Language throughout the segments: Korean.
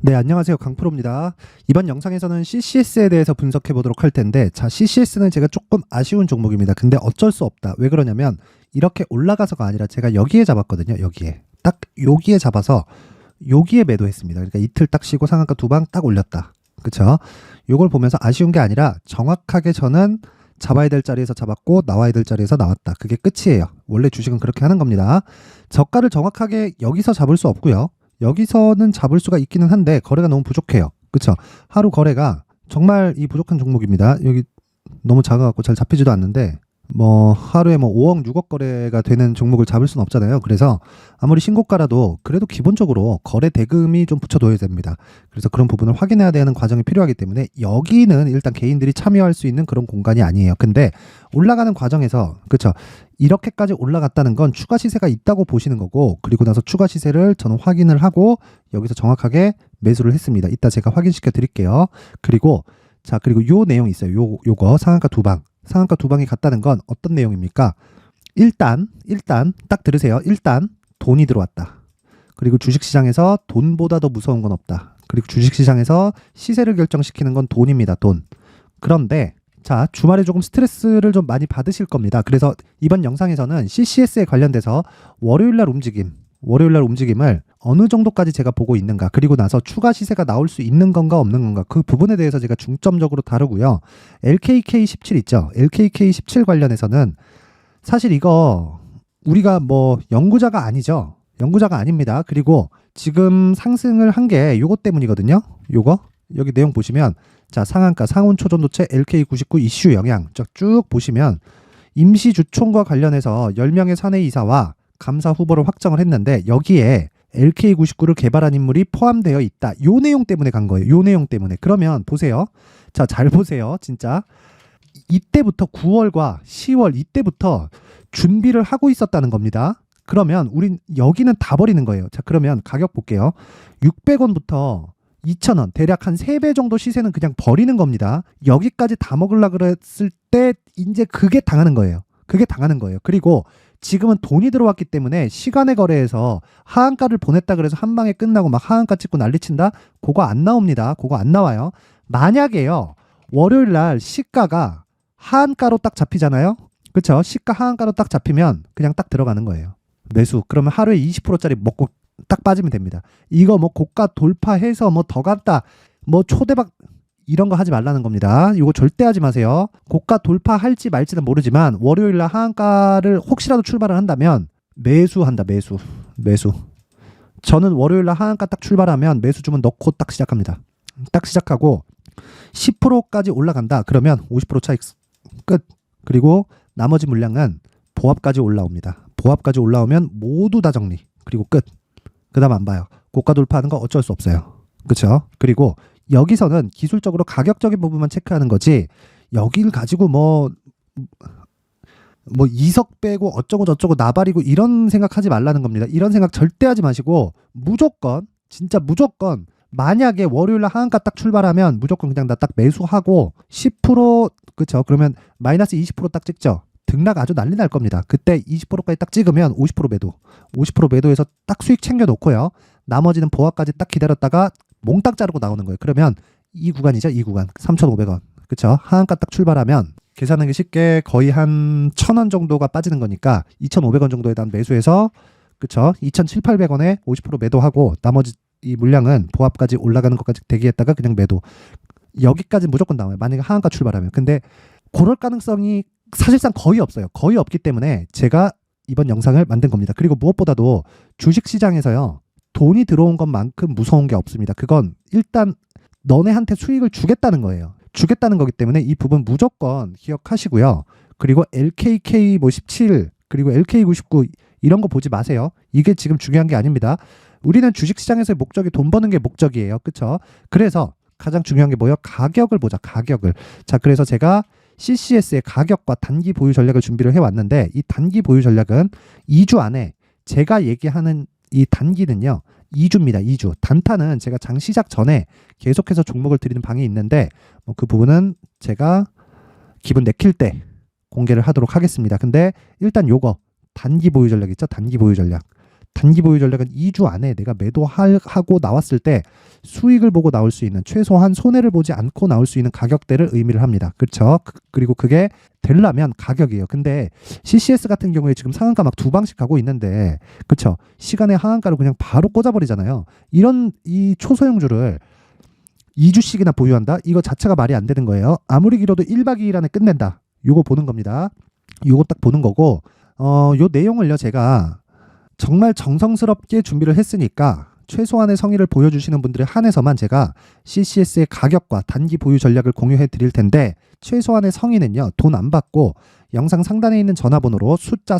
네, 안녕하세요. 강프로입니다. 이번 영상에서는 CCS에 대해서 분석해 보도록 할 텐데, 자, CCS는 제가 조금 아쉬운 종목입니다. 근데 어쩔 수 없다. 왜 그러냐면, 이렇게 올라가서가 아니라 제가 여기에 잡았거든요. 여기에. 딱 여기에 잡아서 여기에 매도했습니다. 그러니까 이틀 딱 쉬고 상한가 두 방 딱 올렸다. 그쵸? 요걸 보면서 아쉬운 게 아니라 정확하게 저는 잡아야 될 자리에서 잡았고 나와야 될 자리에서 나왔다. 그게 끝이에요. 원래 주식은 그렇게 하는 겁니다. 저가를 정확하게 여기서 잡을 수 없고요. 여기서는 잡을 수가 있기는 한데 거래가 너무 부족해요. 그쵸? 하루 거래가 정말 이 부족한 종목입니다. 여기 너무 작아갖고 잘 잡히지도 않는데 뭐 하루에 뭐 5억 6억 거래가 되는 종목을 잡을 수는 없잖아요. 그래서 아무리 신고가라도 그래도 기본적으로 거래 대금이 좀 붙여둬야 됩니다. 그래서 그런 부분을 확인해야 되는 과정이 필요하기 때문에 여기는 일단 개인들이 참여할 수 있는 그런 공간이 아니에요. 근데 올라가는 과정에서 그쵸? 이렇게까지 올라갔다는 건 추가 시세가 있다고 보시는 거고, 그리고 나서 추가 시세를 저는 확인을 하고 여기서 정확하게 매수를 했습니다. 이따 제가 확인시켜 드릴게요. 그리고 자, 그리고 요 내용이 있어요. 요거 상한가 두 방. 상한가 두 방이 갔다는 건 어떤 내용입니까? 일단 딱 들으세요. 일단 돈이 들어왔다. 그리고 주식시장에서 돈보다 더 무서운 건 없다. 그리고 주식시장에서 시세를 결정시키는 건 돈입니다. 돈. 그런데 자, 주말에 조금 스트레스를 좀 많이 받으실 겁니다. 그래서 이번 영상에서는 CCS에 관련돼서 월요일날 움직임을 어느 정도까지 제가 보고 있는가, 그리고 나서 추가 시세가 나올 수 있는 건가 없는 건가, 그 부분에 대해서 제가 중점적으로 다루고요. LKK17 있죠? LKK17 관련해서는 사실 이거 우리가 뭐 연구자가 아니죠. 연구자가 아닙니다. 그리고 지금 상승을 한 게 요거 때문이거든요. 요거 여기 내용 보시면 자, 상한가 상온 초전도체 LK99 이슈 영향 쭉 보시면 임시 주총과 관련해서 10명의 사내이사와 감사 후보를 확정을 했는데 여기에 LK99를 개발한 인물이 포함되어 있다. 요 내용 때문에 간 거예요. 요 내용 때문에. 그러면 보세요. 자, 잘 보세요. 진짜 이때부터 9월과 10월 이때부터 준비를 하고 있었다는 겁니다. 그러면 우린 여기는 다 버리는 거예요. 자, 그러면 가격 볼게요. 600원부터 2,000원, 대략 한 3배 정도 시세는 그냥 버리는 겁니다. 여기까지 다 먹으려고 그랬을 때 이제 그게 당하는 거예요. 그게 당하는 거예요. 그리고 지금은 돈이 들어왔기 때문에 시간의 거래에서 하한가를 보냈다 그래서 한 방에 끝나고 막 하한가 찍고 난리친다? 그거 안 나옵니다. 그거 안 나와요. 만약에요, 월요일 날 시가가 하한가로 딱 잡히잖아요. 그쵸? 시가 하한가로 딱 잡히면 그냥 딱 들어가는 거예요. 매수. 그러면 하루에 20%짜리 먹고 딱 빠지면 됩니다. 이거 뭐 고가 돌파해서 뭐 더 갔다, 뭐 초대박 이런 거 하지 말라는 겁니다. 이거 절대 하지 마세요. 고가 돌파할지 말지는 모르지만 월요일날 하한가를 혹시라도 출발을 한다면 매수한다. 매수. 저는 월요일날 하한가 딱 출발하면 매수 주문 넣고 딱 시작합니다. 딱 시작하고 10%까지 올라간다. 그러면 50% 차익 끝. 그리고 나머지 물량은 보합까지 올라옵니다. 보합까지 올라오면 모두 다 정리. 그리고 끝. 그 다음 안 봐요. 고가 돌파하는 거 어쩔 수 없어요. 그쵸? 그리고 여기서는 기술적으로 가격적인 부분만 체크하는 거지, 여기를 가지고 뭐 이석 빼고 어쩌고 저쩌고 나발이고 이런 생각하지 말라는 겁니다. 이런 생각 절대 하지 마시고 무조건, 진짜 무조건, 만약에 월요일날 하한가 딱 출발하면 무조건 그냥 나 딱 매수하고 10%, 그쵸? 그러면 마이너스 20% 딱 찍죠. 등락 아주 난리 날 겁니다. 그때 20%까지 딱 찍으면 50% 매도. 50% 매도해서 딱 수익 챙겨 놓고요. 나머지는 보합까지 딱 기다렸다가 몽땅 자르고 나오는 거예요. 그러면 이 구간이죠. 이 구간. 3,500원. 그쵸? 하한가 딱 출발하면 계산하기 쉽게 거의 한 1,000원 정도가 빠지는 거니까 2,500원 정도에 대한 매수해서, 그쵸? 2,700~800원에 50% 매도하고 나머지 이 물량은 보합까지 올라가는 것까지 대기했다가 그냥 매도. 여기까지 무조건 나와요. 만약에 하한가 출발하면. 근데 그럴 가능성이 사실상 거의 없어요. 거의 없기 때문에 제가 이번 영상을 만든 겁니다. 그리고 무엇보다도 주식시장에서요, 돈이 들어온 것만큼 무서운 게 없습니다. 그건 일단 너네한테 수익을 주겠다는 거예요. 주겠다는 거기 때문에 이 부분 무조건 기억하시고요. 그리고 LKK 17 그리고 LK99 이런 거 보지 마세요. 이게 지금 중요한 게 아닙니다. 우리는 주식시장에서의 목적이 돈 버는 게 목적이에요. 그쵸? 그래서 가장 중요한 게 뭐예요? 가격을 보자. 가격을. 자, 그래서 제가 CCS의 가격과 단기 보유 전략을 준비를 해왔는데, 이 단기 보유 전략은 2주 안에, 제가 얘기하는 이 단기는요 2주입니다. 2주. 단타는 제가 장 시작 전에 계속해서 종목을 드리는 방이 있는데 그 부분은 제가 기분 내킬 때 공개를 하도록 하겠습니다. 근데 일단 요거 단기 보유 전략 있죠? 단기 보유 전략. 단기 보유 전략은 2주 안에 내가 매도하고 나왔을 때 수익을 보고 나올 수 있는, 최소한 손해를 보지 않고 나올 수 있는 가격대를 의미를 합니다. 그렇죠? 그리고 그게 되려면 가격이에요. 근데 CCS 같은 경우에 지금 상한가 막 두 방씩 가고 있는데, 그렇죠? 시간의 하한가를 그냥 바로 꽂아버리잖아요. 이 초소형주를 2주씩이나 보유한다? 이거 자체가 말이 안 되는 거예요. 아무리 길어도 1박 2일 안에 끝낸다. 요거 보는 겁니다. 요거 딱 보는 거고, 요 내용을요, 제가 정말 정성스럽게 준비를 했으니까 최소한의 성의를 보여주시는 분들에 한해서만 제가 CCS의 가격과 단기 보유 전략을 공유해 드릴 텐데, 최소한의 성의는요, 돈 안 받고 영상 상단에 있는 전화번호로 숫자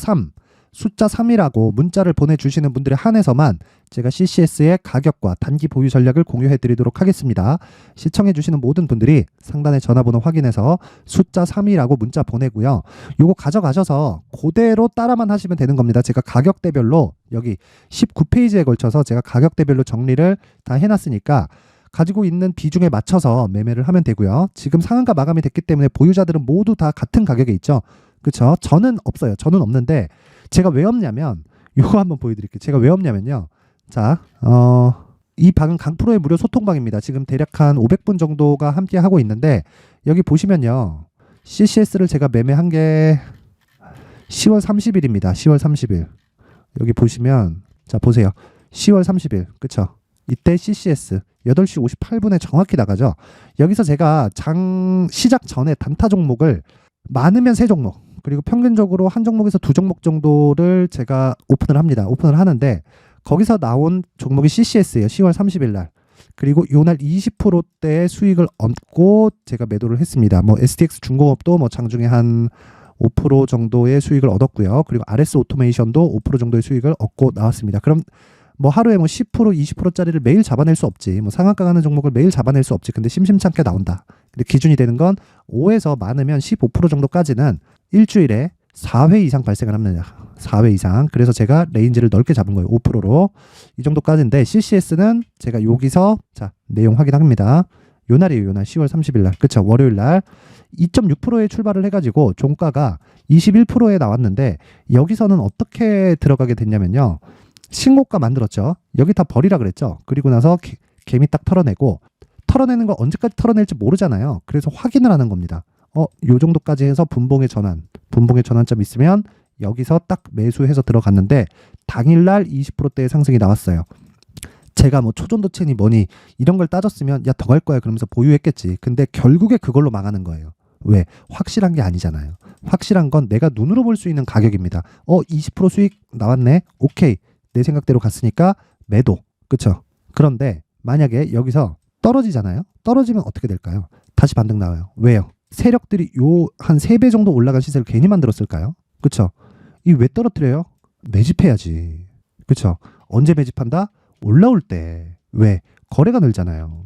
3이라고 문자를 보내주시는 분들에 한해서만 제가 CCS의 가격과 단기 보유 전략을 공유해 드리도록 하겠습니다. 시청해 주시는 모든 분들이 상단의 전화번호 확인해서 숫자 3이라고 문자 보내고요. 요거 가져가셔서 그대로 따라만 하시면 되는 겁니다. 제가 가격대별로 여기 19페이지에 걸쳐서 제가 가격대별로 정리를 다 해놨으니까 가지고 있는 비중에 맞춰서 매매를 하면 되고요. 지금 상한가 마감이 됐기 때문에 보유자들은 모두 다 같은 가격에 있죠. 그렇죠? 저는 없어요. 저는 없는데 제가 왜 없냐면, 이거 한번 보여드릴게요. 제가 왜 없냐면요. 자, 이 방은 강프로의 무료 소통방입니다. 지금 대략 한 500분 정도가 함께 하고 있는데, 여기 보시면요, CCS를 제가 매매한 게 10월 30일입니다. 10월 30일. 여기 보시면, 자, 보세요. 10월 30일. 그쵸? 이때 CCS 8시 58분에 정확히 나가죠. 여기서 제가 시작 전에 단타 종목을 많으면 3종목, 그리고 평균적으로 한 종목에서 2종목 정도를 제가 오픈을 합니다. 오픈을 하는데 거기서 나온 종목이 CCS예요. 10월 30일 날. 그리고 요날 20%대의 수익을 얻고 제가 매도를 했습니다. 뭐 STX 중공업도 뭐 장중에 한 5% 정도의 수익을 얻었고요. 그리고 RS 오토메이션도 5% 정도의 수익을 얻고 나왔습니다. 그럼 뭐 하루에 뭐 10%, 20%짜리를 매일 잡아낼 수 없지. 뭐 상한가 가는 종목을 매일 잡아낼 수 없지. 근데 심심찮게 나온다. 근데 기준이 되는 건 5에서 많으면 15% 정도까지는 일주일에 4회 이상 발생을 합니다. 4회 이상. 그래서 제가 레인지를 넓게 잡은 거예요. 5%로. 이 정도까지인데 CCS는 제가 여기서 자, 내용 확인합니다. 요 날이에요. 요 날 10월 30일 날. 그쵸? 월요일 날 2.6%에 출발을 해가지고 종가가 21%에 나왔는데, 여기서는 어떻게 들어가게 됐냐면요. 신고가 만들었죠. 여기 다 버리라 그랬죠. 그리고 나서 개미 딱 털어내는 거 언제까지 털어낼지 모르잖아요. 그래서 확인을 하는 겁니다. 요 정도까지 해서 분봉의 전환점 있으면 여기서 딱 매수해서 들어갔는데 당일날 20%대의 상승이 나왔어요. 제가 뭐 초전도체니 뭐니 이런 걸 따졌으면 야, 더 갈 거야 그러면서 보유했겠지. 근데 결국에 그걸로 망하는 거예요. 왜? 확실한 게 아니잖아요. 확실한 건 내가 눈으로 볼 수 있는 가격입니다. 20% 수익 나왔네. 오케이. 내 생각대로 갔으니까 매도. 그쵸? 그런데 만약에 여기서 떨어지잖아요. 떨어지면 어떻게 될까요? 다시 반등 나와요. 왜요? 세력들이 요 한 3배 정도 올라간 시세를 괜히 만들었을까요? 그쵸? 이 왜 떨어뜨려요? 매집해야지. 그쵸? 언제 매집한다? 올라올 때. 왜? 거래가 늘잖아요.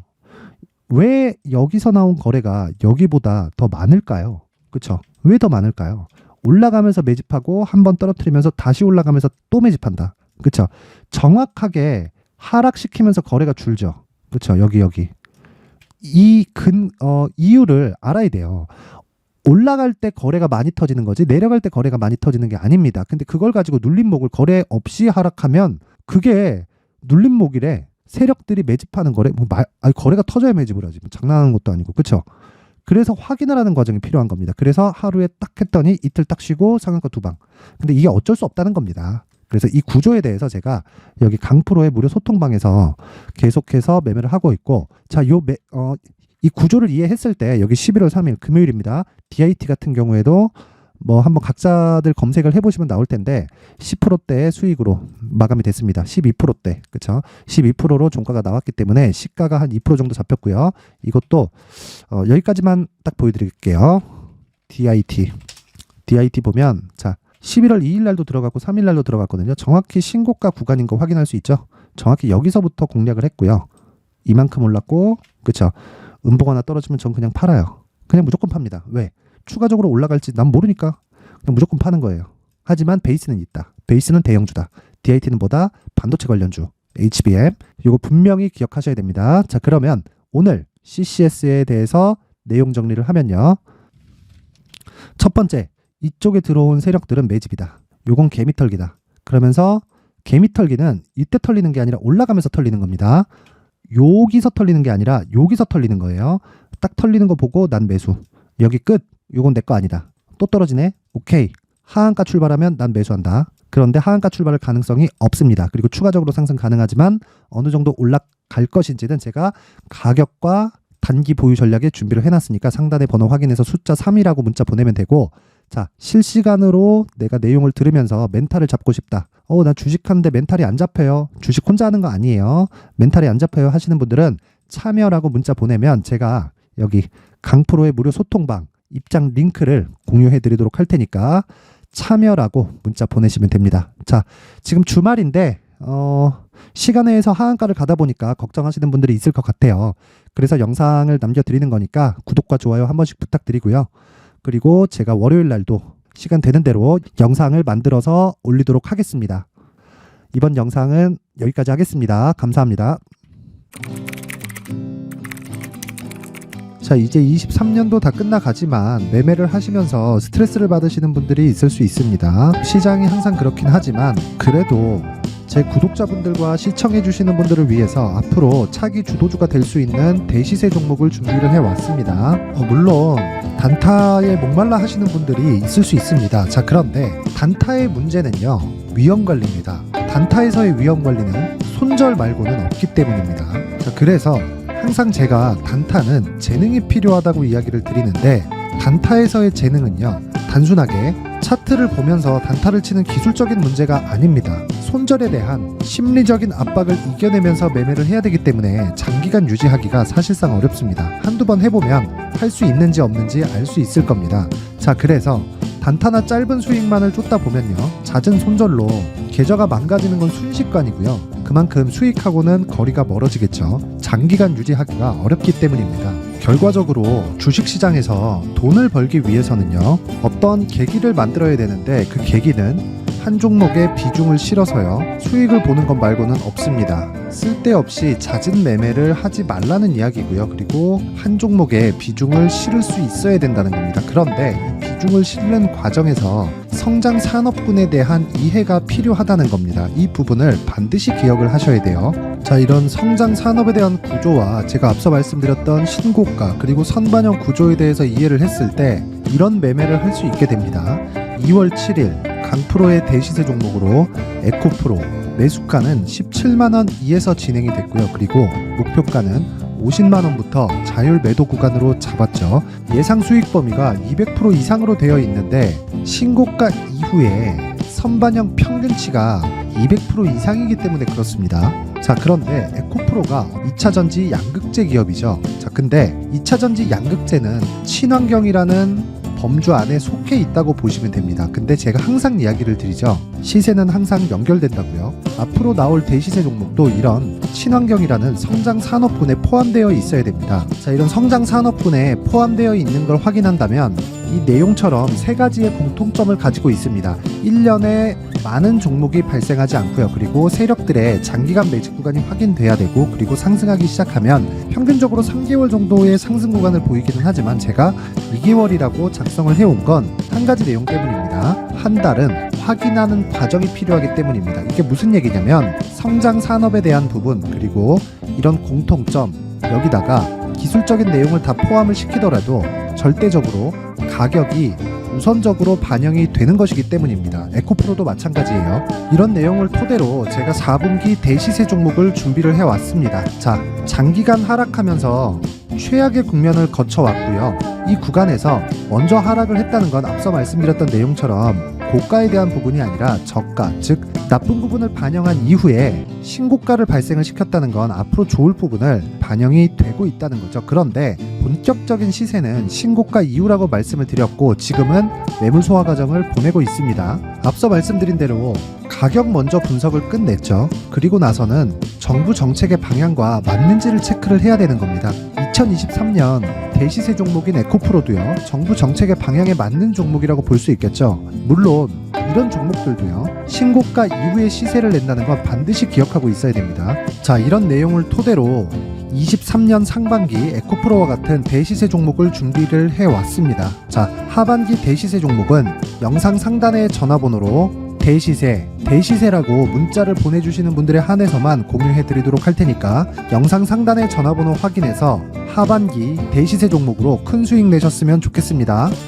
왜 여기서 나온 거래가 여기보다 더 많을까요? 그쵸? 왜 더 많을까요? 올라가면서 매집하고 한번 떨어뜨리면서 다시 올라가면서 또 매집한다. 그쵸? 정확하게 하락시키면서 거래가 줄죠. 그쵸? 여기. 이유를 알아야 돼요. 올라갈 때 거래가 많이 터지는 거지 내려갈 때 거래가 많이 터지는 게 아닙니다. 근데 그걸 가지고 눌림목을 거래 없이 하락하면 그게 눌림목이래. 세력들이 매집하는 거래. 거래가 터져야 매집을 하지. 뭐 장난하는 것도 아니고. 그쵸? 그래서 확인을 하는 과정이 필요한 겁니다. 그래서 하루에 딱 했더니 이틀 딱 쉬고 상한가 2방. 근데 이게 어쩔 수 없다는 겁니다. 그래서 이 구조에 대해서 제가 여기 강프로의 무료 소통방에서 계속해서 매매를 하고 있고, 자, 이 구조를 이해했을 때 여기 11월 3일 금요일입니다. DIT 같은 경우에도 뭐 한번 각자들 검색을 해보시면 나올 텐데 10%대의 수익으로 마감이 됐습니다. 12%대. 그쵸? 12%로 종가가 나왔기 때문에 시가가 한 2% 정도 잡혔고요. 이것도 여기까지만 딱 보여드릴게요. DIT 보면 자, 11월 2일 날도 들어갔고 3일 날도 들어갔거든요. 정확히 신고가 구간인 거 확인할 수 있죠. 정확히 여기서부터 공략을 했고요. 이만큼 올랐고, 그쵸? 음봉 하나 떨어지면 전 그냥 팔아요. 그냥 무조건 팝니다. 왜? 추가적으로 올라갈지 난 모르니까 그냥 무조건 파는 거예요. 하지만 베이스는 있다. 베이스는 대형주다. DIT는 뭐다? 반도체 관련주. HBM. 이거 분명히 기억하셔야 됩니다. 자, 그러면 오늘 CCS에 대해서 내용 정리를 하면요. 첫 번째, 이쪽에 들어온 세력들은 매집이다. 요건 개미털기다. 그러면서 개미 털기는 이때 털리는 게 아니라 올라가면서 털리는 겁니다. 여기서 털리는 게 아니라 여기서 털리는 거예요. 딱 털리는 거 보고 난 매수. 여기 끝. 요건 내 거 아니다. 또 떨어지네. 오케이. 하한가 출발하면 난 매수한다. 그런데 하한가 출발할 가능성이 없습니다. 그리고 추가적으로 상승 가능하지만 어느 정도 올라갈 것인지는 제가 가격과 단기 보유 전략에 준비를 해놨으니까 상단의 번호 확인해서 숫자 3이라고 문자 보내면 되고, 자, 실시간으로 내가 내용을 들으면서 멘탈을 잡고 싶다. 나 주식하는데 멘탈이 안 잡혀요. 주식 혼자 하는 거 아니에요. 멘탈이 안 잡혀요 하시는 분들은 참여라고 문자 보내면 제가 여기 강프로의 무료 소통방 입장 링크를 공유해 드리도록 할 테니까 참여라고 문자 보내시면 됩니다. 자, 지금 주말인데 시간에 의해서 하한가를 가다 보니까 걱정하시는 분들이 있을 것 같아요. 그래서 영상을 남겨드리는 거니까 구독과 좋아요 한 번씩 부탁드리고요. 그리고 제가 월요일 날도 시간 되는 대로 영상을 만들어서 올리도록 하겠습니다. 이번 영상은 여기까지 하겠습니다. 감사합니다. 자, 이제 23년도 다 끝나가지만 매매를 하시면서 스트레스를 받으시는 분들이 있을 수 있습니다. 시장이 항상 그렇긴 하지만 그래도 제 구독자분들과 시청해주시는 분들을 위해서 앞으로 차기 주도주가 될 수 있는 대시세 종목을 준비를 해왔습니다. 물론 단타에 목말라 하시는 분들이 있을 수 있습니다. 자, 그런데 단타의 문제는요, 위험관리입니다. 단타에서의 위험관리는 손절 말고는 없기 때문입니다. 자, 그래서 항상 제가 단타는 재능이 필요하다고 이야기를 드리는데, 단타에서의 재능은요, 단순하게 차트를 보면서 단타를 치는 기술적인 문제가 아닙니다. 손절에 대한 심리적인 압박을 이겨내면서 매매를 해야 되기 때문에 장기간 유지하기가 사실상 어렵습니다. 한두 번 해보면 할 수 있는지 없는지 알 수 있을 겁니다. 자, 그래서 단타나 짧은 수익만을 쫓다 보면요, 잦은 손절로 계좌가 망가지는 건 순식간이고요. 그만큼 수익하고는 거리가 멀어지겠죠. 장기간 유지하기가 어렵기 때문입니다. 결과적으로 주식시장에서 돈을 벌기 위해서는요, 어떤 계기를 만들어야 되는데 그 계기는 한 종목에 비중을 실어서요, 수익을 보는 것 말고는 없습니다. 쓸데없이 잦은 매매를 하지 말라는 이야기고요. 그리고 한 종목에 비중을 실을 수 있어야 된다는 겁니다. 그런데 이 비중을 실는 과정에서 성장 산업군에 대한 이해가 필요하다는 겁니다. 이 부분을 반드시 기억을 하셔야 돼요. 자, 이런 성장 산업에 대한 구조와 제가 앞서 말씀드렸던 신고가 그리고 선반영 구조에 대해서 이해를 했을 때 이런 매매를 할 수 있게 됩니다. 2월 7일 강프로의 대시세 종목으로 에코프로 매수가는 17만원 이에서 진행이 됐고요. 그리고 목표가는 50만원부터 자율 매도 구간으로 잡았죠. 예상 수익 범위가 200% 이상으로 되어 있는데 신고가 이후에 선반영 평균치가 200% 이상이기 때문에 그렇습니다. 자, 그런데 에코프로가 2차전지 양극재 기업이죠. 자, 근데 2차전지 양극재는 친환경이라는 범주 안에 속해 있다고 보시면 됩니다. 근데 제가 항상 이야기를 드리죠. 시세는 항상 연결된다고요. 앞으로 나올 대시세 종목도 이런 친환경이라는 성장 산업군에 포함되어 있어야 됩니다. 자, 이런 성장 산업군에 포함되어 있는 걸 확인한다면 이 내용처럼 세 가지의 공통점을 가지고 있습니다. 1년에 많은 종목이 발생하지 않고요. 그리고 세력들의 장기간 매집 구간이 확인돼야 되고, 그리고 상승하기 시작하면 평균적으로 3개월 정도의 상승 구간을 보이기는 하지만 제가 2개월이라고 작성을 해온 건 한 가지 내용 때문입니다. 한 달은 확인하는 과정이 필요하기 때문입니다. 이게 무슨 얘기냐면 성장 산업에 대한 부분 그리고 이런 공통점, 여기다가 기술적인 내용을 다 포함을 시키더라도 절대적으로 가격이 우선적으로 반영이 되는 것이기 때문입니다. 에코프로도 마찬가지예요. 이런 내용을 토대로 제가 4분기 대시세 종목을 준비를 해왔습니다. 자, 장기간 하락하면서 최악의 국면을 거쳐왔고요. 이 구간에서 먼저 하락을 했다는 건 앞서 말씀드렸던 내용처럼 고가에 대한 부분이 아니라 저가, 즉 나쁜 부분을 반영한 이후에 신고가를 발생을 시켰다는 건 앞으로 좋을 부분을 반영이 되고 있다는 거죠. 그런데 본격적인 시세는 신고가 이후라고 말씀을 드렸고 지금은 매물 소화 과정을 보내고 있습니다. 앞서 말씀드린 대로 가격 먼저 분석을 끝냈죠. 그리고 나서는 정부 정책의 방향과 맞는지를 체크를 해야 되는 겁니다. 2023년 대시세 종목인 에코프로도요, 정부 정책의 방향에 맞는 종목이라고 볼 수 있겠죠. 물론 이런 종목들도요, 신고가 이후에 시세를 낸다는 건 반드시 기억하고 있어야 됩니다. 자, 이런 내용을 토대로 23년 상반기 에코프로와 같은 대시세 종목을 준비를 해왔습니다. 자, 하반기 대시세 종목은 영상 상단의 전화번호로 대시세 대시세라고 문자를 보내주시는 분들에 한해서만 공유해드리도록 할 테니까 영상 상단의 전화번호 확인해서 하반기 대시세 종목으로 큰 수익 내셨으면 좋겠습니다.